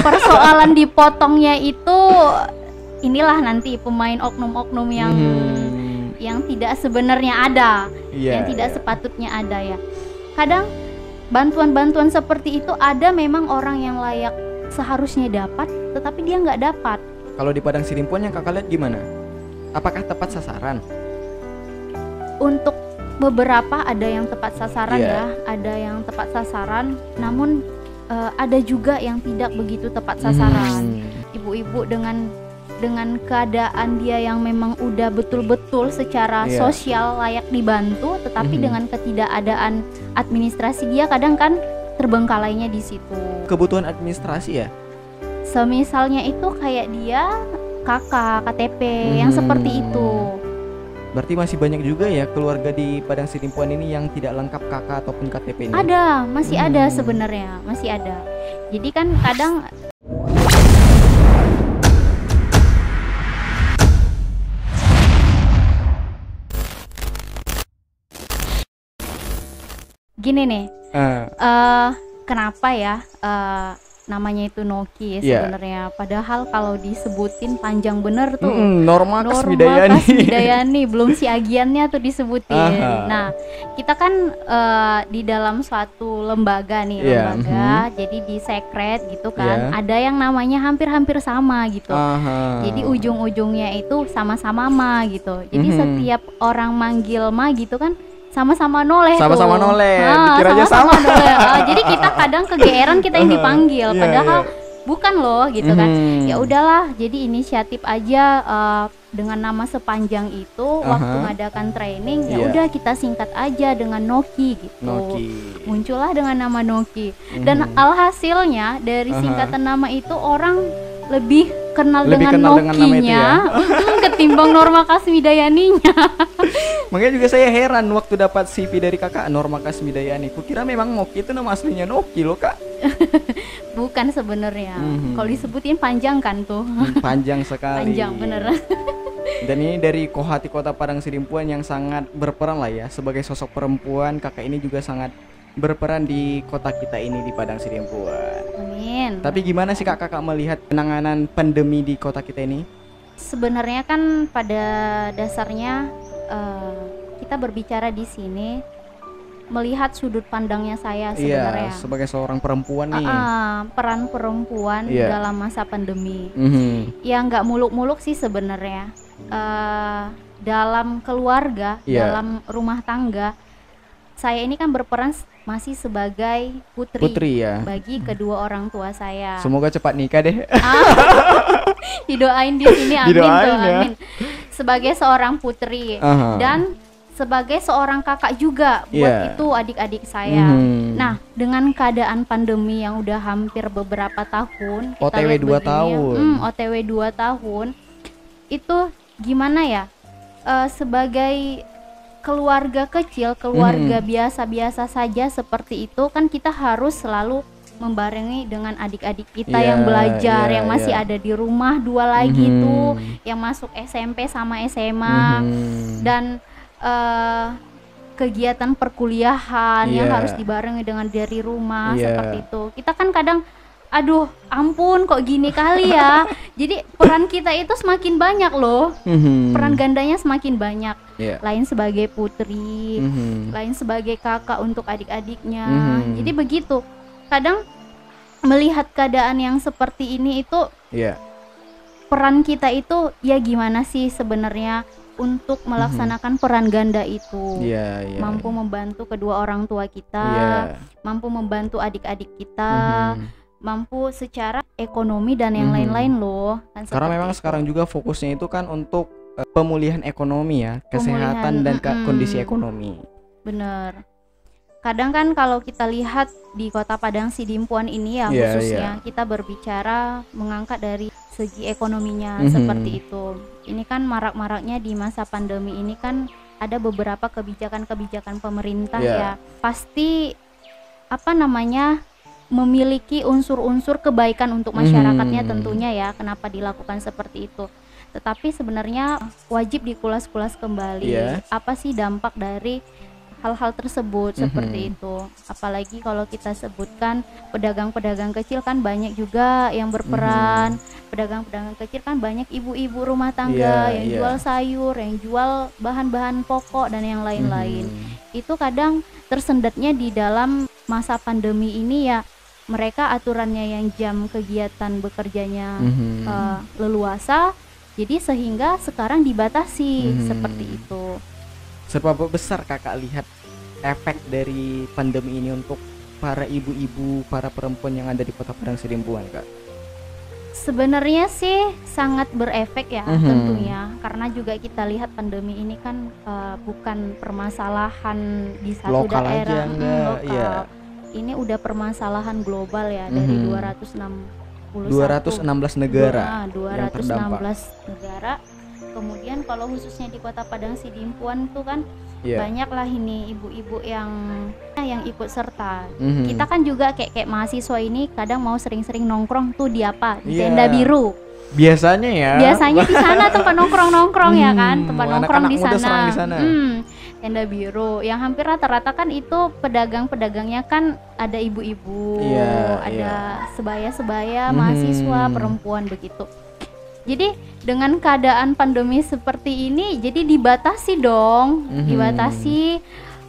persoalan dipotongnya itu inilah nanti pemain oknum-oknum yang tidak sebenarnya ada, yang tidak sepatutnya ada ya. Kadang bantuan-bantuan seperti itu ada memang orang yang layak seharusnya dapat, tetapi dia nggak dapat. Kalau di Padang Sidimpuan yang kakak lihat gimana? Apakah tepat sasaran? Untuk beberapa ada yang tepat sasaran ya, ada yang tepat sasaran, namun ada juga yang tidak begitu tepat sasaran. Ibu-ibu dengan keadaan dia yang memang udah betul-betul secara sosial layak dibantu, tetapi dengan ketidakadaan administrasi dia kadang kan terbengkalainya di situ. Kebutuhan administrasi ya? Semisalnya itu kayak dia KTP yang seperti itu. Berarti masih banyak juga ya keluarga di Padang Sidimpuan ini yang tidak lengkap KK ataupun KTP ini? Ada, masih ada sebenarnya, masih ada. Jadi kan kadang gini nih, kenapa ya namanya itu Noki sebenarnya? Padahal kalau disebutin panjang bener tuh, Norma Kasmidayani, belum si agiannya tuh disebutin. Nah, kita kan di dalam suatu lembaga nih, jadi di sekret gitu kan, ada yang namanya hampir-hampir sama gitu. Jadi ujung-ujungnya itu sama-sama ma gitu. Jadi setiap orang manggil ma gitu kan, sama-sama noleh, pikir aja sama. Jadi kita kadang kegeeran kita yang dipanggil, padahal bukan loh gitu kan. Ya udahlah, jadi inisiatif aja dengan nama sepanjang itu. Waktu ngadakan training ya udah kita singkat aja dengan Noki gitu. Muncullah dengan nama Noki. Dan alhasilnya dari singkatan nama itu orang lebih kenal dengan Nokinya ketimbang Norma Kasmidayaninya. Makanya juga saya heran waktu dapat CV dari kakak Norma Kasmidayani. Kukira memang Noki itu nama aslinya Noki loh kak. Bukan sebenarnya. Kalau disebutin panjang kan tuh. Panjang sekali. Panjang bener. Dan ini dari Kohati Kota Padang Sidimpuan yang sangat berperan lah ya. Sebagai sosok perempuan, kakak ini juga sangat berperan di kota kita ini di Padang Sidimpuan. Amin. Tapi gimana sih kakak melihat penanganan pandemi di kota kita ini? Sebenarnya kan pada dasarnya kita berbicara di sini melihat sudut pandangnya saya sebenarnya. Iya, sebagai seorang perempuan nih. Peran perempuan dalam masa pandemi. Ya nggak muluk-muluk sih sebenarnya. Dalam keluarga, dalam rumah tangga, saya ini kan berperan masih sebagai putri ya, bagi kedua orang tua saya. Semoga cepat nikah deh. Didoain di sini, amin. Amin. Sebagai seorang putri dan sebagai seorang kakak juga buat itu adik-adik saya. Nah, dengan keadaan pandemi yang udah hampir beberapa tahun, kita OTW 2 tahun. OTW 2 tahun. Itu gimana ya? Sebagai keluarga kecil, keluarga biasa-biasa saja seperti itu kan kita harus selalu membarengi dengan adik-adik kita yang belajar, yang masih ada di rumah, 2 lagi tuh yang masuk SMP sama SMA dan kegiatan perkuliahan yang harus dibarengi dengan dari rumah seperti itu. Kita kan kadang aduh ampun kok gini kali ya. Jadi peran kita itu semakin banyak loh. Peran gandanya semakin banyak. Lain sebagai putri, lain sebagai kakak untuk adik-adiknya. Jadi begitu. Kadang melihat keadaan yang seperti ini itu peran kita itu ya gimana sih sebenarnya untuk melaksanakan peran ganda itu. Mampu membantu kedua orang tua kita, mampu membantu adik-adik kita, mampu secara ekonomi dan yang lain-lain loh kan. Karena memang itu. Sekarang juga fokusnya itu kan untuk pemulihan ekonomi ya, kesehatan dan kondisi ekonomi. Bener. Kadang kan kalau kita lihat di Kota Padang Sidimpuan ini ya khususnya kita berbicara mengangkat dari segi ekonominya seperti itu. Ini kan marak-maraknya di masa pandemi ini kan ada beberapa kebijakan-kebijakan pemerintah ya. Pasti memiliki unsur-unsur kebaikan untuk masyarakatnya tentunya ya, kenapa dilakukan seperti itu. Tetapi sebenarnya wajib dikulas-kulas kembali apa sih dampak dari hal-hal tersebut seperti itu. Apalagi kalau kita sebutkan pedagang-pedagang kecil kan banyak juga yang berperan. Pedagang-pedagang kecil kan banyak ibu-ibu rumah tangga yang jual sayur, yang jual bahan-bahan pokok dan yang lain-lain. Itu kadang tersendatnya di dalam masa pandemi ini ya, mereka aturannya yang jam kegiatan bekerjanya leluasa, jadi sehingga sekarang dibatasi seperti itu. Seberapa besar kakak lihat efek dari pandemi ini untuk para ibu-ibu, para perempuan yang ada di Kota Padang Sidimpuan, Kak? Sebenarnya sih sangat berefek ya, tentunya, karena juga kita lihat pandemi ini kan bukan permasalahan di satu lokal daerah, aja, lokal. Ya. Ini udah permasalahan global ya, dari 216 negara. 216 negara. Kemudian kalau khususnya di Kota Padang Sidimpuan tuh kan banyaklah ini ibu-ibu yang ikut serta. Kita kan juga kayak mahasiswa ini kadang mau sering-sering nongkrong tuh di tenda biru. Biasanya di sana tempat nongkrong ya kan, tempat nongkrong di sana. Tenda biru yang hampir rata-rata kan itu pedagang-pedagangnya kan ada ibu-ibu, ada sebaya-sebaya mahasiswa perempuan begitu. Jadi dengan keadaan pandemi seperti ini, jadi dibatasi dong, dibatasi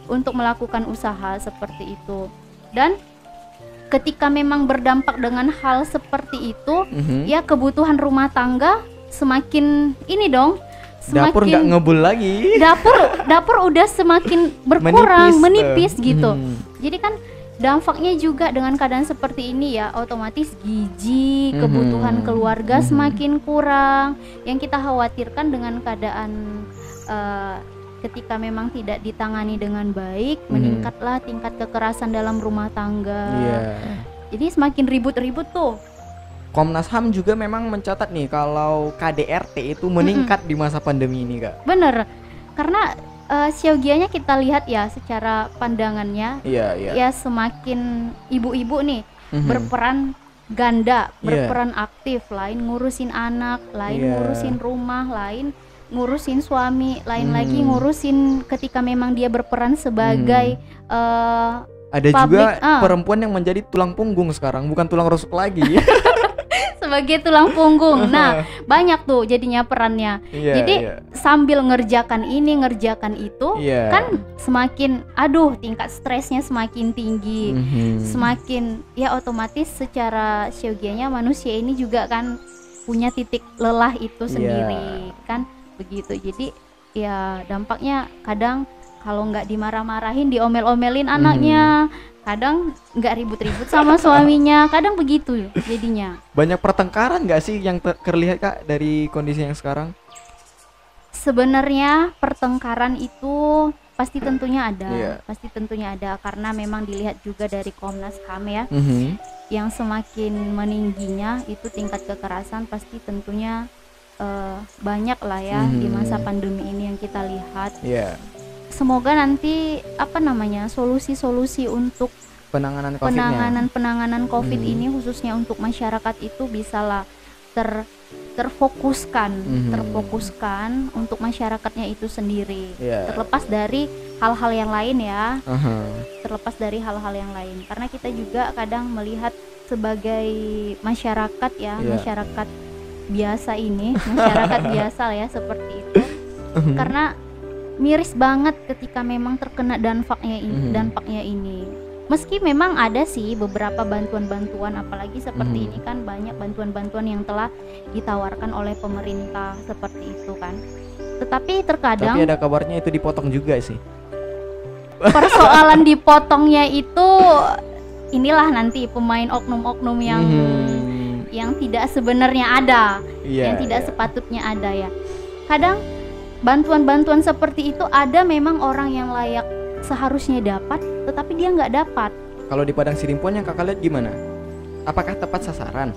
untuk melakukan usaha seperti itu. Dan ketika memang berdampak dengan hal seperti itu, ya kebutuhan rumah tangga semakin ini dong, dapur nggak ngebul lagi. Dapur udah semakin berkurang, menipis gitu. Jadi kan dampaknya juga dengan keadaan seperti ini ya, otomatis gizi, kebutuhan keluarga semakin kurang. Yang kita khawatirkan dengan keadaan ketika memang tidak ditangani dengan baik, meningkatlah tingkat kekerasan dalam rumah tangga. Jadi semakin ribut-ribut tuh. Komnas HAM juga memang mencatat nih kalau KDRT itu meningkat di masa pandemi ini, Kak. Bener, karena siogianya kita lihat ya secara pandangannya, ya semakin ibu-ibu nih berperan ganda, berperan aktif, lain ngurusin anak, lain ngurusin rumah, lain ngurusin suami, lain lagi ngurusin ketika memang dia berperan sebagai ada public, juga perempuan yang menjadi tulang punggung sekarang, bukan tulang rusuk lagi. Sebagai tulang punggung. Nah, banyak tuh jadinya perannya. Jadi sambil ngerjakan ini, ngerjakan itu, kan semakin tingkat stresnya semakin tinggi. Semakin ya otomatis secara siogianya manusia ini juga kan punya titik lelah itu sendiri, kan begitu. Jadi ya dampaknya kadang kalau nggak dimarah-marahin, diomel-omelin anaknya, kadang nggak ribut-ribut sama suaminya, kadang begitu jadinya. Banyak pertengkaran nggak sih yang terlihat, Kak, dari kondisi yang sekarang? Sebenarnya pertengkaran itu pasti tentunya ada, karena memang dilihat juga dari Komnas HAM ya, yang semakin meningginya itu tingkat kekerasan pasti tentunya banyak lah ya di masa pandemi ini yang kita lihat. Semoga nanti solusi-solusi untuk penanganan COVID ini khususnya untuk masyarakat itu bisalah terfokuskan untuk masyarakatnya itu sendiri. Terlepas dari hal-hal yang lain ya. Karena kita juga kadang melihat sebagai masyarakat ya, masyarakat biasa ini, masyarakat biasa ya seperti itu. Karena miris banget ketika memang terkena dampaknya ini. Meski memang ada sih beberapa bantuan-bantuan, apalagi seperti ini kan banyak bantuan-bantuan yang telah ditawarkan oleh pemerintah seperti itu kan. Tetapi terkadang ada kabarnya itu dipotong juga sih. Persoalan dipotongnya itu inilah nanti pemain oknum-oknum yang tidak sebenarnya ada, yang tidak sepatutnya ada ya. Kadang bantuan-bantuan seperti itu ada memang orang yang layak seharusnya dapat, tetapi dia nggak dapat. Kalau di Padang Sidimpuan yang kakak lihat gimana? Apakah tepat sasaran?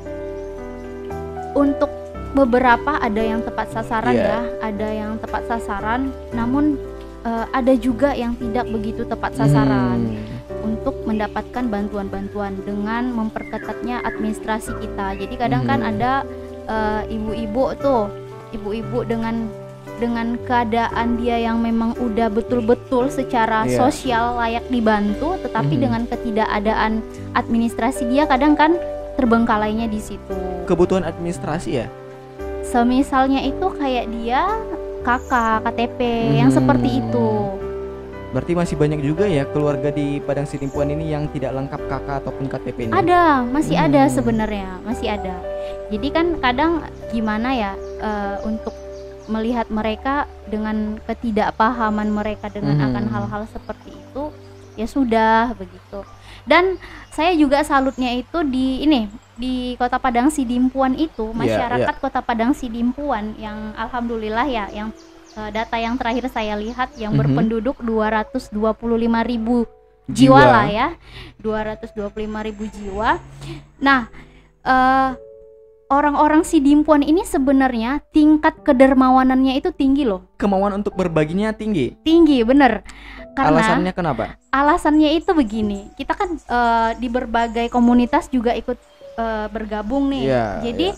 Untuk beberapa ada yang tepat sasaran ada yang tepat sasaran, namun ada juga yang tidak begitu tepat sasaran untuk mendapatkan bantuan-bantuan dengan memperketatnya administrasi kita. Jadi kadang kan ada ibu-ibu dengan dengan keadaan dia yang memang udah betul-betul secara sosial layak dibantu, tetapi dengan ketidakadaan administrasi dia kadang kan terbengkalainya di situ. Kebutuhan administrasi ya? Semisalnya itu kayak dia KK, KTP yang seperti itu. Berarti masih banyak juga ya keluarga di Padang Sidimpuan ini yang tidak lengkap KK ataupun KTP-nya? Ada, masih ada sebenarnya, masih ada. Jadi kan kadang gimana ya, untuk melihat mereka dengan ketidakpahaman mereka dengan akan hal-hal seperti itu, ya sudah begitu. Dan saya juga salutnya itu di Kota Padang Sidimpuan itu, masyarakat Kota Padang Sidimpuan yang alhamdulillah ya, yang data yang terakhir saya lihat yang berpenduduk 225.000 jiwa lah ya, 225.000 jiwa. Nah, orang-orang Sidimpuan ini sebenarnya tingkat kedermawanannya itu tinggi loh. Kemauan untuk berbaginya tinggi? Tinggi, bener. Karena alasannya kenapa? Alasannya itu begini, kita kan di berbagai komunitas juga ikut bergabung nih. Jadi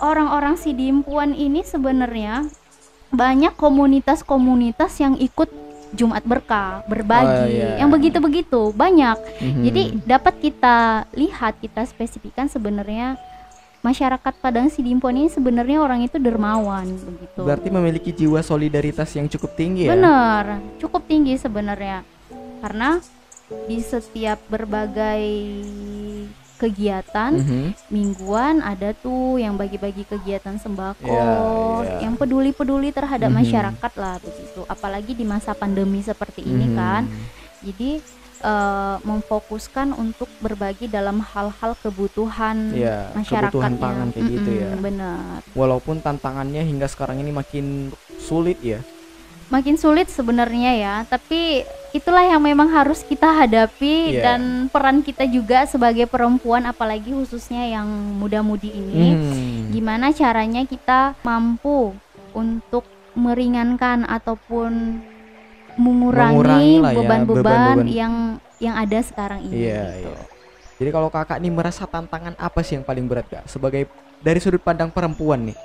orang-orang Sidimpuan ini sebenarnya banyak komunitas-komunitas yang ikut Jumat Berkah, berbagi, yang begitu-begitu banyak. Jadi dapat kita lihat, kita spesifikkan sebenarnya masyarakat Padang Sidimpuan ini sebenarnya orang itu dermawan begitu. Berarti memiliki jiwa solidaritas yang cukup tinggi ya? Benar, cukup tinggi sebenarnya. Karena di setiap berbagai kegiatan mingguan ada tuh yang bagi-bagi kegiatan sembako, yang peduli-peduli terhadap masyarakat lah begitu. Apalagi di masa pandemi seperti ini kan. Jadi memfokuskan untuk berbagi dalam hal-hal kebutuhan masyarakatnya. Kebutuhan pangan kayak gitu ya. Benar. Walaupun tantangannya hingga sekarang ini makin sulit ya. Makin sulit sebenarnya ya, tapi itulah yang memang harus kita hadapi dan peran kita juga sebagai perempuan, apalagi khususnya yang muda-mudi ini. Gimana caranya kita mampu untuk meringankan ataupun mengurangi beban-beban yang ada sekarang ini. Gitu. Jadi kalau kakak nih merasa tantangan apa sih yang paling berat kak? Sebagai dari sudut pandang perempuan nih,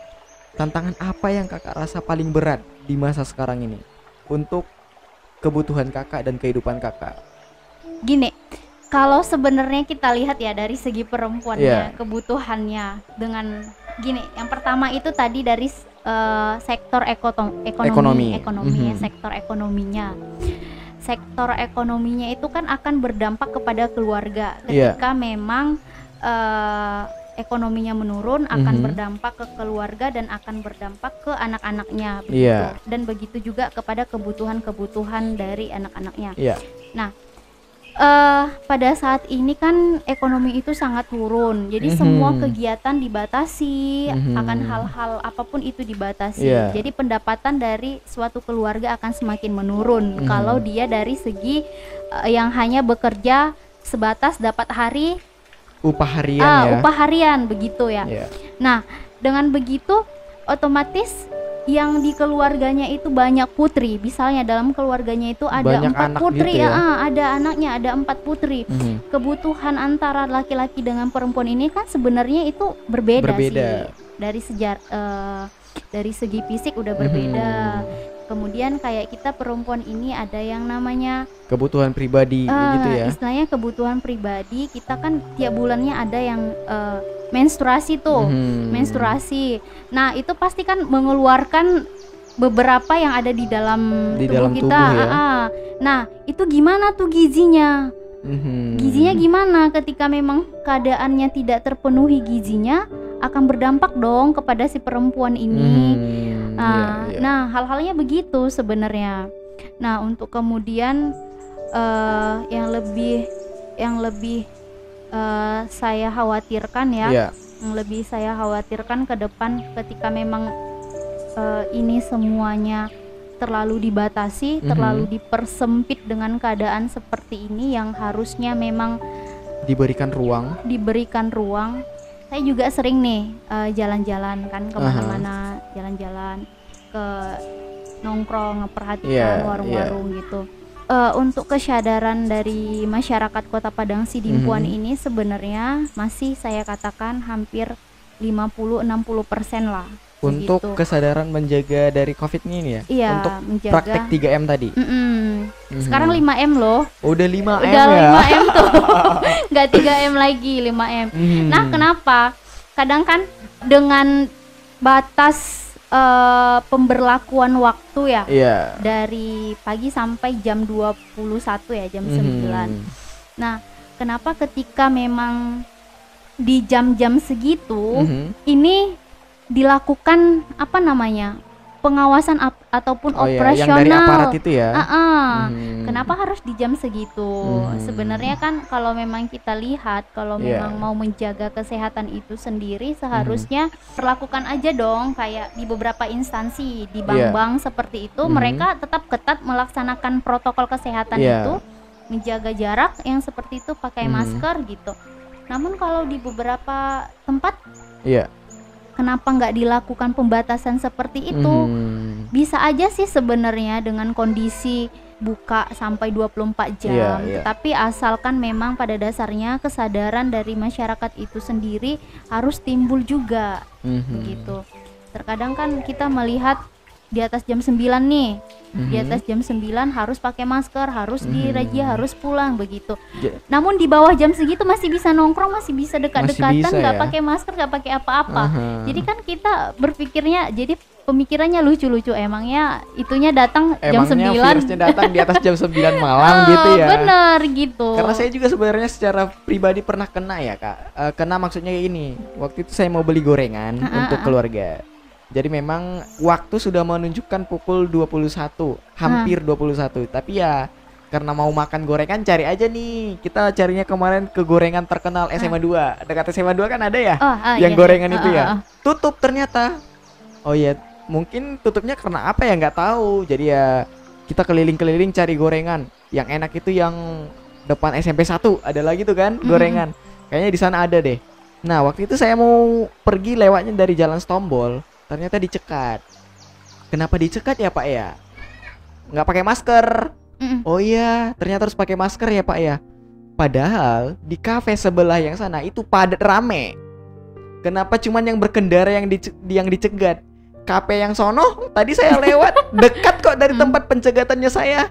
tantangan apa yang kakak rasa paling berat di masa sekarang ini untuk kebutuhan kakak dan kehidupan kakak? Gini, kalau sebenarnya kita lihat ya dari segi perempuannya, kebutuhannya dengan gini, yang pertama itu tadi dari sektor ekonomi sektor ekonominya. Sektor ekonominya itu kan akan berdampak kepada keluarga ketika memang ekonominya menurun, akan berdampak ke keluarga dan akan berdampak ke anak-anaknya begitu. Dan begitu juga kepada kebutuhan-kebutuhan dari anak-anaknya. Nah, pada saat ini kan ekonomi itu sangat turun, jadi semua kegiatan dibatasi, akan hal-hal apapun itu dibatasi. Jadi pendapatan dari suatu keluarga akan semakin menurun kalau dia dari segi yang hanya bekerja sebatas dapat upah harian begitu ya. Nah, dengan begitu otomatis yang di keluarganya itu banyak putri, misalnya dalam keluarganya itu ada banyak 4 putri gitu ya? Ada anaknya, ada 4 putri. Kebutuhan antara laki-laki dengan perempuan ini kan sebenarnya itu berbeda. Sih dari segi fisik udah berbeda. Kemudian kayak kita perempuan ini ada yang namanya kebutuhan pribadi gitu ya. Istilahnya kebutuhan pribadi, kita kan tiap bulannya ada yang menstruasi tuh, menstruasi. Nah, itu pasti kan mengeluarkan beberapa yang ada di dalam tubuh kita. Nah, itu gimana tuh gizinya? Gizinya gimana ketika memang keadaannya tidak terpenuhi gizinya, akan berdampak dong kepada si perempuan ini. Nah, hal-halnya begitu sebenarnya. Nah, untuk kemudian yang lebih saya khawatirkan yang lebih saya khawatirkan ke depan ketika memang ini semuanya terlalu dibatasi, terlalu dipersempit dengan keadaan seperti ini yang harusnya memang diberikan ruang. Saya juga sering nih jalan-jalan kan kemana-mana, jalan-jalan ke nongkrong, memperhatikan warung-warung gitu. Untuk kesadaran dari masyarakat Kota Padang Sidimpuan ini sebenarnya masih saya katakan hampir 50-60% lah. Untuk begitu. kesadaran menjaga dari COVID ini ya? Iya, Untuk menjaga praktek 3M tadi? Sekarang 5M loh. Udah 5M Udah ya? 5M tuh. Nggak 3M lagi, 5M. Nah, kenapa? Kadang kan dengan batas pemberlakuan waktu ya, dari pagi sampai jam 21 ya, jam 9. Nah, kenapa ketika memang di jam-jam segitu ini dilakukan apa namanya, pengawasan ataupun operasional yang dari aparat itu ya. Kenapa harus di jam segitu? Sebenarnya kan kalau memang kita lihat, kalau memang mau menjaga kesehatan itu sendiri, seharusnya perlakukan aja dong kayak di beberapa instansi, di bank-bank seperti itu, mereka tetap ketat melaksanakan protokol kesehatan itu, menjaga jarak yang seperti itu, pakai masker gitu. Namun kalau di beberapa tempat kenapa nggak dilakukan pembatasan seperti itu? Bisa aja sih sebenarnya dengan kondisi buka sampai 24 jam, tetapi asalkan memang pada dasarnya kesadaran dari masyarakat itu sendiri harus timbul juga, gitu. Terkadang kan kita melihat di atas jam 9 nih, di atas jam 9 harus pakai masker, harus dirajia, harus pulang begitu. Namun di bawah jam segitu masih bisa nongkrong, masih bisa dekat-dekatan, nggak pakai masker, nggak pakai apa-apa. Jadi kan kita berpikirnya, jadi pemikirannya lucu-lucu, emangnya itunya datang jam 9. Emangnya virusnya datang di atas jam 9 malam gitu ya. Bener gitu. Karena saya juga sebenarnya secara pribadi pernah kena ya Kak. Kena maksudnya ini, waktu itu saya mau beli gorengan untuk keluarga. Jadi memang waktu sudah menunjukkan pukul 21, hampir 21. Tapi ya karena mau makan gorengan, cari aja nih. Kita carinya kemarin ke gorengan terkenal SMA 2. Dekat SMA 2 kan ada ya, yang gorengan itu ya. Tutup ternyata. Oh ya, mungkin tutupnya karena apa ya, nggak tahu. Jadi ya kita keliling-keliling cari gorengan. Yang enak itu yang depan SMP 1, ada lagi tuh kan gorengan. Kayaknya di sana ada deh. Nah, waktu itu saya mau pergi lewatnya dari Jalan Stombol. Ternyata dicekat. Kenapa dicekat ya Pak ya? Nggak pakai masker. Oh iya, ternyata harus pakai masker ya Pak ya. Padahal di kafe sebelah yang sana itu padat rame. Kenapa cuman yang berkendara yang dicegat? Kafe yang sono tadi saya lewat dekat kok dari tempat pencegatannya saya.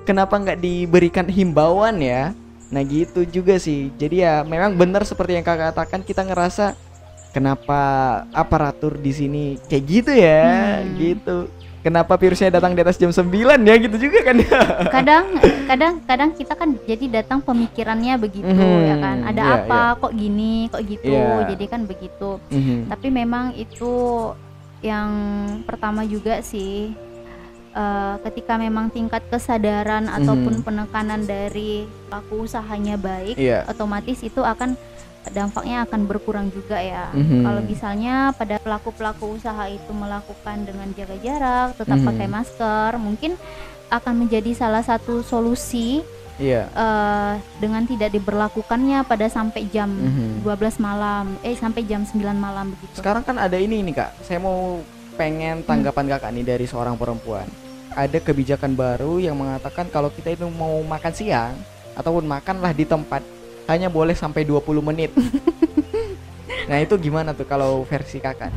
Kenapa nggak diberikan himbauan ya? Nah gitu juga sih. Jadi ya memang benar seperti yang Kakak katakan, kita ngerasa kenapa aparatur di sini kayak gitu ya, gitu. Kenapa virusnya datang di atas jam 9 ya, gitu juga kan. Kadang kita kan jadi datang pemikirannya begitu ya kan. Ada apa kok gini, kok gitu. Jadi kan begitu. Tapi memang itu yang pertama juga sih, ketika memang tingkat kesadaran ataupun penekanan dari pelaku usahanya baik, otomatis itu akan dampaknya akan berkurang juga ya. Kalau misalnya pada pelaku-pelaku usaha itu melakukan dengan jaga jarak, tetap pakai masker, mungkin akan menjadi salah satu solusi dengan tidak diberlakukannya pada sampai jam 12 malam, sampai jam 9 malam begitu. Sekarang kan ada ini nih Kak, saya mau pengen tanggapan Kakak nih dari seorang perempuan. Ada kebijakan baru yang mengatakan kalau kita itu mau makan siang ataupun makanlah di tempat, hanya boleh sampai 20 menit. Nah itu gimana tuh kalau versi Kakak?